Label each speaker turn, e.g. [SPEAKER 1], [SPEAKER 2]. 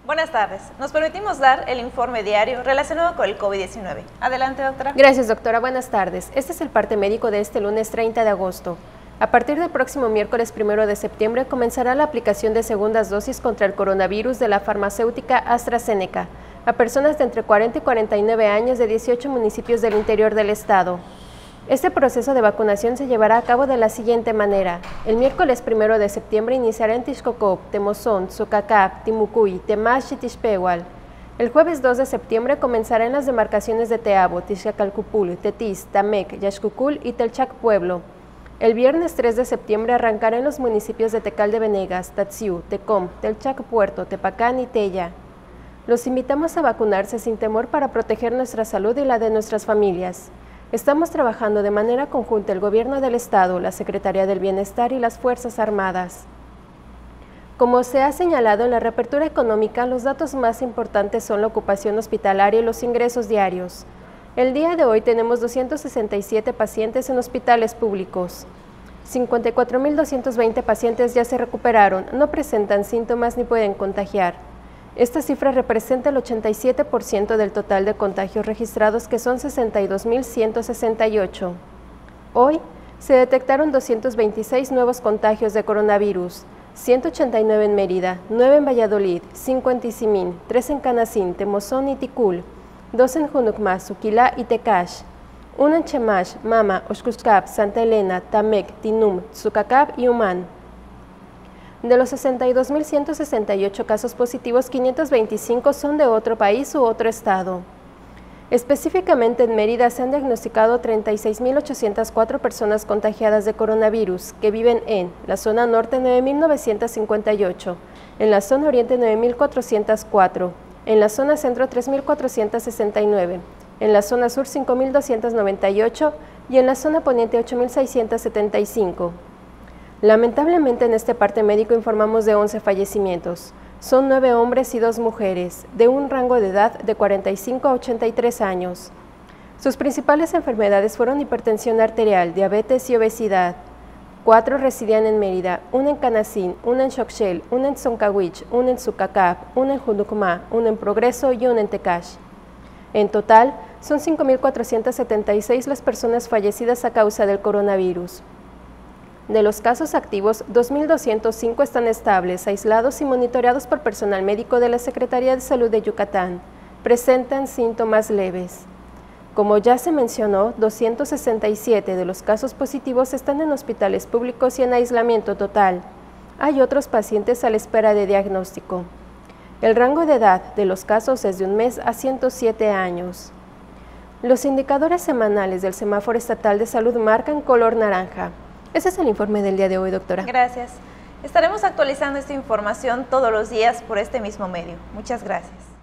[SPEAKER 1] Buenas tardes. Nos permitimos dar el informe diario relacionado con el COVID-19. Adelante, doctora.
[SPEAKER 2] Gracias, doctora. Buenas tardes. Este es el parte médico de este lunes 30 de agosto. A partir del próximo miércoles 1 de septiembre comenzará la aplicación de segundas dosis contra el coronavirus de la farmacéutica AstraZeneca a personas de entre 40 y 49 años de 18 municipios del interior del estado. Este proceso de vacunación se llevará a cabo de la siguiente manera. El miércoles 1 de septiembre iniciará en Tixcocop, Temozón, Tzucacap, Timucuy, Temax y Tixpehual. El jueves 2 de septiembre comenzará en las demarcaciones de Teabo, Tixcacalcupul, Tetis, Tamec, Yaxcucul y Telchac Pueblo. El viernes 3 de septiembre arrancará en los municipios de Tecal de Venegas, Tatsiu, Tecom, Telchac Puerto, Tepacán y Tella. Los invitamos a vacunarse sin temor para proteger nuestra salud y la de nuestras familias. Estamos trabajando de manera conjunta el Gobierno del Estado, la Secretaría del Bienestar y las Fuerzas Armadas. Como se ha señalado en la reapertura económica, los datos más importantes son la ocupación hospitalaria y los ingresos diarios. El día de hoy tenemos 267 pacientes en hospitales públicos. 54.220 pacientes ya se recuperaron, no presentan síntomas ni pueden contagiar. Esta cifra representa el 87% del total de contagios registrados, que son 62.168. Hoy se detectaron 226 nuevos contagios de coronavirus, 189 en Mérida, 9 en Valladolid, 5 en Tizimín, 3 en Canacín, Temozón y Ticul, 2 en Junucmá, Suquilá y Tecash, 1 en Chemash, Mama, Oxcuscap, Santa Elena, Tamec, Tinum, Tzucacap y Humán. De los 62.168 casos positivos, 525 son de otro país u otro estado. Específicamente en Mérida se han diagnosticado 36.804 personas contagiadas de coronavirus, que viven en la zona norte 9.958, en la zona oriente 9.404, en la zona centro 3.469, en la zona sur 5.298 y en la zona poniente 8.675. Lamentablemente en este parte médico informamos de 11 fallecimientos. Son 9 hombres y 2 mujeres, de un rango de edad de 45 a 83 años. Sus principales enfermedades fueron hipertensión arterial, diabetes y obesidad. 4 residían en Mérida, 1 en Canacín, 1 en Xochel, 1 en Tzoncahuich, 1 en Tzucacap, 1 en Junucmá, 1 en Progreso y 1 en Tecash. En total, son 5.476 las personas fallecidas a causa del coronavirus. De los casos activos, 2.205 están estables, aislados y monitoreados por personal médico de la Secretaría de Salud de Yucatán. Presentan síntomas leves. Como ya se mencionó, 267 de los casos positivos están en hospitales públicos y en aislamiento total. Hay otros pacientes a la espera de diagnóstico. El rango de edad de los casos es de 1 mes a 107 años. Los indicadores semanales del Semáforo Estatal de Salud marcan color naranja. Ese es el informe del día de hoy, doctora.
[SPEAKER 1] Gracias. Estaremos actualizando esta información todos los días por este mismo medio. Muchas gracias.